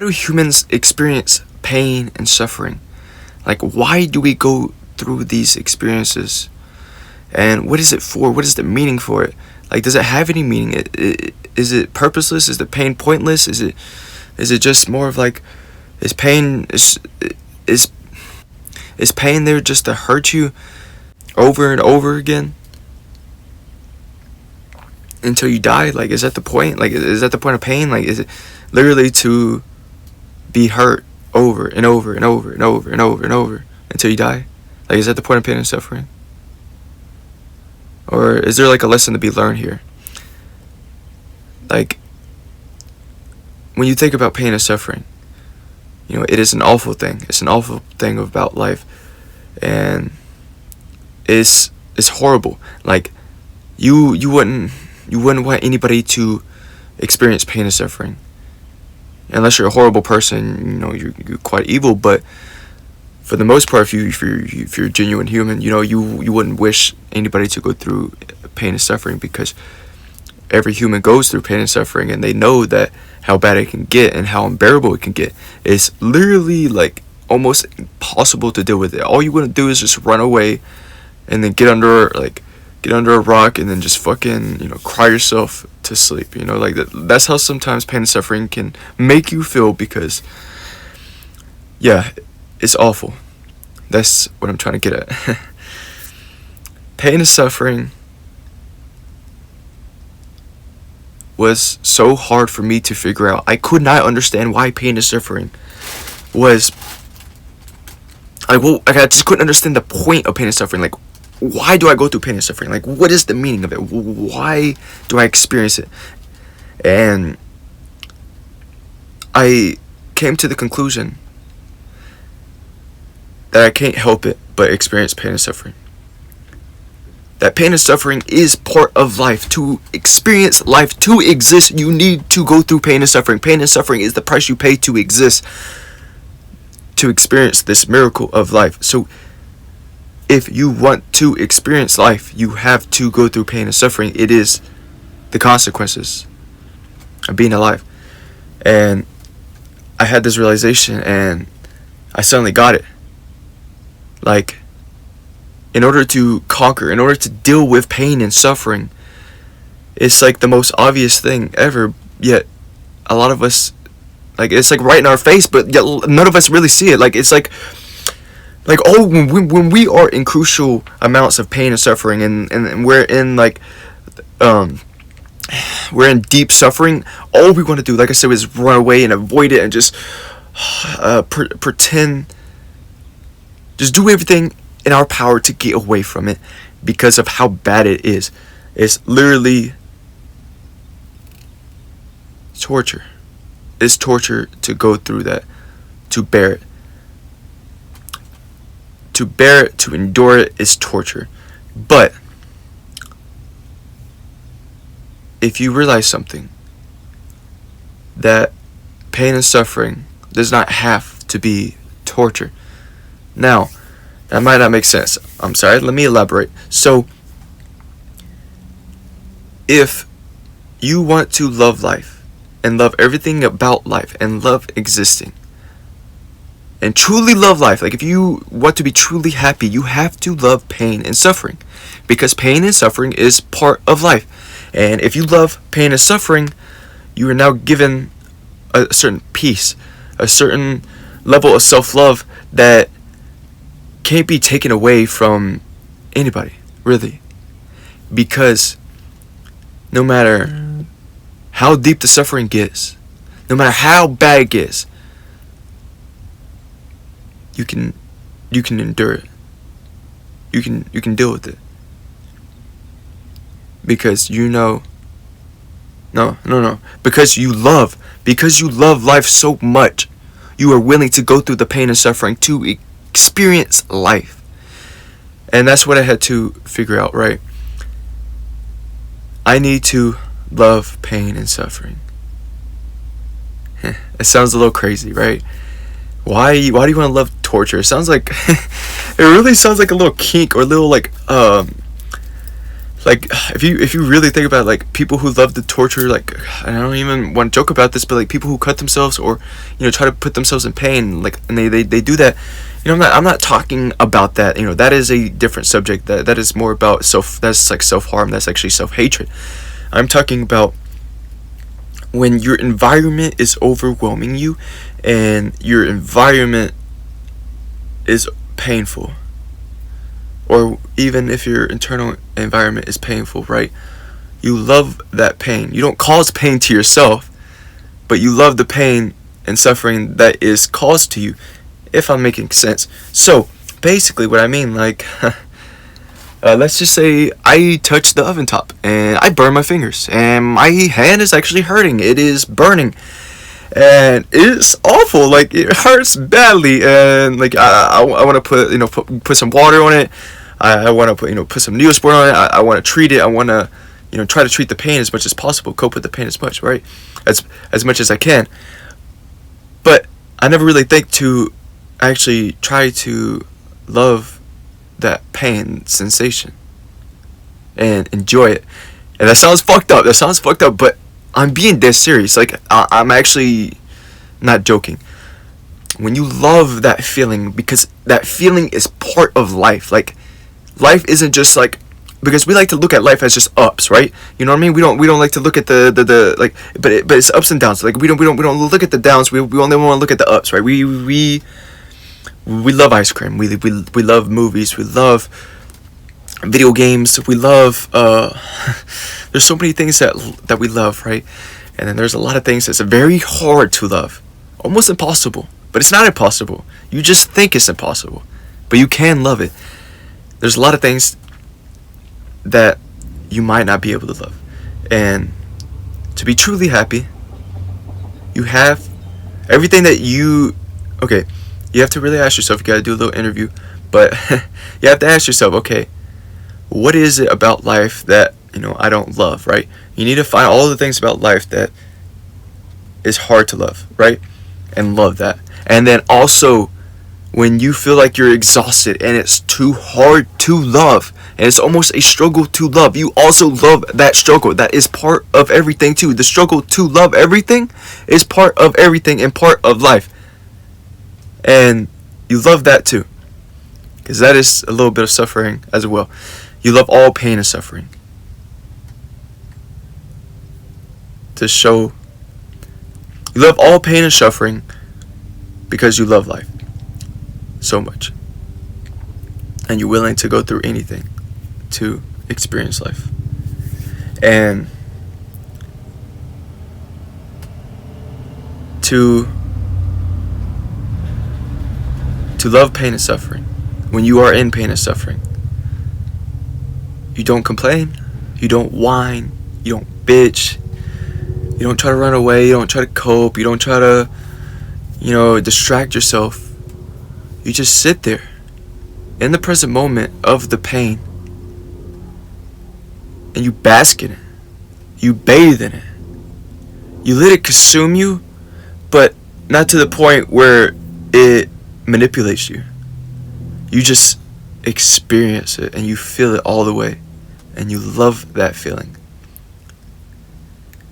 do humans experience pain and suffering? Like, why do we go through these experiences? And what is it for? What is the meaning for it? Like, does it have any meaning? Is it purposeless? Is the pain pointless? Is it just more of like, is pain is is pain there just to hurt you over and over again until you die? Like, is that the point? Like, is that the point of pain? Like, is it literally to be hurt over and over and over and over and over and over until you die? Like, is that the point of pain and suffering? Or is there like a lesson to be learned here? Like, when you think about pain and suffering, you know, it is an awful thing. It's an awful thing about life. And it's horrible. Like, you wouldn't want anybody to experience pain and suffering. Unless you're a horrible person, you know, you're quite evil, but for the most part, if you're a genuine human, you know, you wouldn't wish anybody to go through pain and suffering, because every human goes through pain and suffering, and they know that how bad it can get and how unbearable it can get. It's literally like almost impossible to deal with it. All you want to do is just run away and then get under a rock and then just fucking, you know, cry yourself to sleep. You know, like that's how sometimes pain and suffering can make you feel, because yeah, it's awful. That's what I'm trying to get at. Pain and suffering was so hard for me to figure out. I could not understand why pain and suffering was like, well, I just couldn't understand the point of pain and suffering. Like, why do I go through pain and suffering? Like, what is the meaning of it? Why do I experience it? And I came to the conclusion that I can't help it but experience pain and suffering. That pain and suffering is part of life. To experience life, to exist, you need to go through pain and suffering. Pain and suffering is the price you pay to exist, to experience this miracle of life. So if you want to experience life, you have to go through pain and suffering. It is the consequences of being alive. And I had this realization, and I suddenly got it. Like, in order to conquer, in order to deal with pain and suffering, it's like the most obvious thing ever, yet a lot of us, like, it's like right in our face, but yet none of us really see it. Like, it's like oh, when we are in crucial amounts of pain and suffering, and we're in like we're in deep suffering, all we want to do, like I said, is run away and avoid it and just pretend, just do everything in our power to get away from it, because of how bad it is. It's literally torture. It's torture to go through that, to bear it. To bear it, to endure it, is torture. But if you realize something, that pain and suffering does not have to be torture. Now, that might not make sense. I'm sorry, let me elaborate. So, if you want to love life, and love everything about life, and love existing, and truly love life, like if you want to be truly happy, you have to love pain and suffering, because pain and suffering is part of life. And if you love pain and suffering, you are now given a certain peace, a certain level of self-love that can't be taken away from anybody, really. Because no matter how deep the suffering gets, no matter how bad it gets, you can endure it. You can deal with it. Because you know, because you love life so much, you are willing to go through the pain and suffering to experience life. And that's what I had to figure out, right? I need to love pain and suffering. It sounds a little crazy, right? Why do you want to love torture? It sounds like it really sounds like a little kink, or a little like Like, if you really think about it, like people who love to torture, like, I don't even want to joke about this, but like people who cut themselves or, you know, try to put themselves in pain, like, and they do that. You know, I'm not talking about that. You know, that is a different subject. That is more about that's like self harm. That's actually self hatred. I'm talking about when your environment is overwhelming you, and your environment is painful, or even if your internal environment is painful, right? You love that pain. You don't cause pain to yourself, but you love the pain and suffering that is caused to you, if I'm making sense. So, basically what I mean, like, let's just say I touch the oven top and I burn my fingers and my hand is actually hurting. It is burning. And it's awful. Like, it hurts badly. And like, I want to put some water on it. I want to put some Neosporin on it. I want to treat it. I want to, try to treat the pain as much as possible. Cope with the pain as much, right? As much as I can. But I never really think to actually try to love that pain sensation and enjoy it. And that sounds fucked up. But I'm being dead serious. Like, I'm actually not joking. When you love that feeling, because that feeling is part of life. Like, life isn't just like, because we like to look at life as just ups, right? You know what I mean? We don't like to look at the like, but it's ups and downs. Like, we don't look at the downs. We only want to look at the ups, right? We love ice cream. We love movies. We love video games. We love there's so many things that we love, right? And then there's a lot of things that's very hard to love, almost impossible. But it's not impossible. You just think it's impossible, but you can love it. There's a lot of things that you might not be able to love, and to be truly happy, you have everything that you have to really ask yourself. You got to do a little interview, but you have to ask yourself, okay, what is it about life that I don't love, right? You need to find all the things about life that is hard to love, right? And love that. And then also, when you feel like you're exhausted and it's too hard to love, and it's almost a struggle to love, you also love that struggle. That is part of everything too. The struggle to love everything is part of everything and part of life. And you love that too, because that is a little bit of suffering as well. You love all pain and suffering. You love all pain and suffering because you love life so much, and you're willing to go through anything to experience life. And to love pain and suffering, when you are in pain and suffering, you don't complain, you don't whine, you don't bitch, you don't try to run away, you don't try to cope, you don't try to distract yourself. You just sit there in the present moment of the pain, and you bask in it. You bathe in it. You let it consume you, but not to the point where it manipulates you. You just experience it and you feel it all the way, and you love that feeling.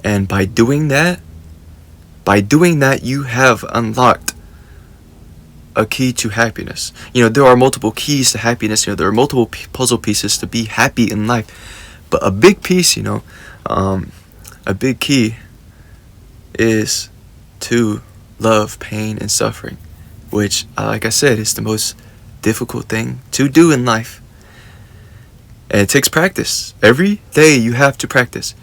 And by doing that, you have unlocked a key to happiness. There are multiple keys to happiness. There are multiple puzzle pieces to be happy in life. But a big piece, a big key is to love pain and suffering, which, like I said, is the most difficult thing to do in life. And it takes practice. Every day you have to practice.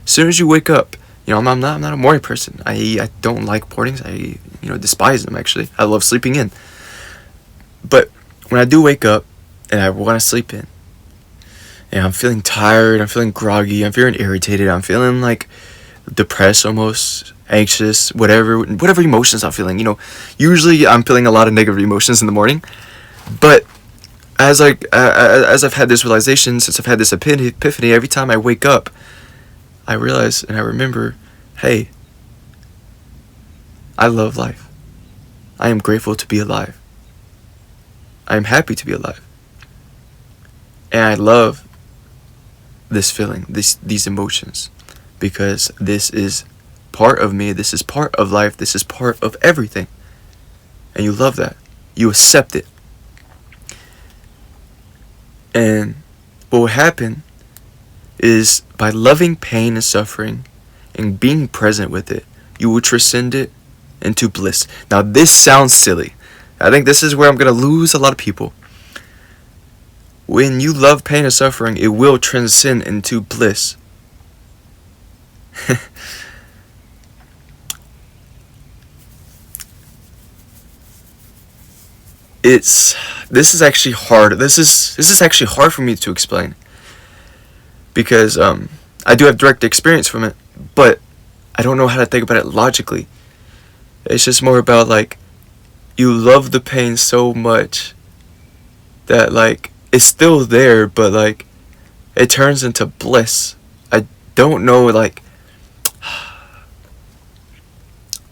As soon as you wake up, I'm not a morning person. I don't like mornings. I despise them, actually. I love sleeping in. But when I do wake up and I want to sleep in, and I'm feeling tired, I'm feeling groggy, I'm feeling irritated, I'm feeling like depressed almost, anxious, whatever emotions I'm feeling. Usually I'm feeling a lot of negative emotions in the morning. But as I've had this realization, since I've had this epiphany, every time I wake up, I realize and I remember, hey, I love life. I am grateful to be alive. I am happy to be alive. And I love this feeling, these emotions, because this is part of me, this is part of life, this is part of everything. And you love that. You accept it. And what will happen is, by loving pain and suffering and being present with it, you will transcend it into bliss. Now, this sounds silly. I think this is where I'm going to lose a lot of people. When you love pain and suffering, it will transcend into bliss. This is actually hard. This is actually hard for me to explain, because I do have direct experience from it, but I don't know how to think about it logically. It's just more about, like, you love the pain so much that, like, it's still there, but, like, it turns into bliss. I don't know, like,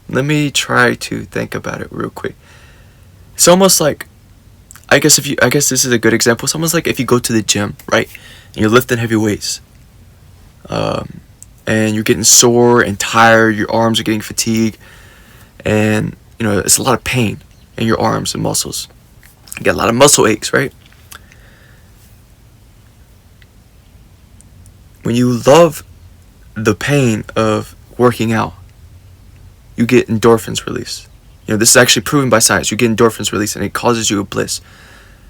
let me try to think about it real quick. It's almost like, I guess this is a good example. It's almost like if you go to the gym, right? And you're lifting heavy weights. And you're getting sore and tired, your arms are getting fatigued, and, you know, it's a lot of pain in your arms and muscles. You get a lot of muscle aches, right? When you love the pain of working out, you get endorphins released. You know, this is actually proven by science. You get endorphins released, and it causes you a bliss.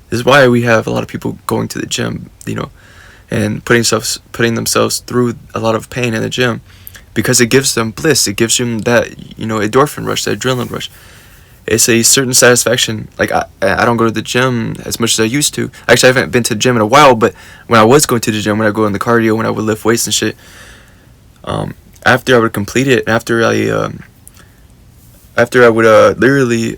This is why we have a lot of people going to the gym, you know, and putting themselves through a lot of pain in the gym, because it gives them bliss. It gives them that, you know, endorphin rush, that adrenaline rush. It's a certain satisfaction. Like, I don't go to the gym as much as I used to. Actually, I haven't been to the gym in a while, but when I was going to the gym, when I go in the cardio, when I would lift weights and shit, after I would complete it, after I would literally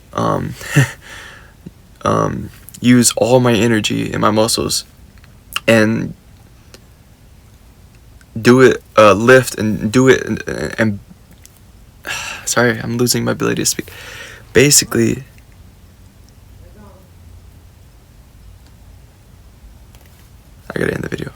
use all my energy in my muscles and do it, lift and do it, and sorry, I'm losing my ability to speak. Basically, I gotta end the video.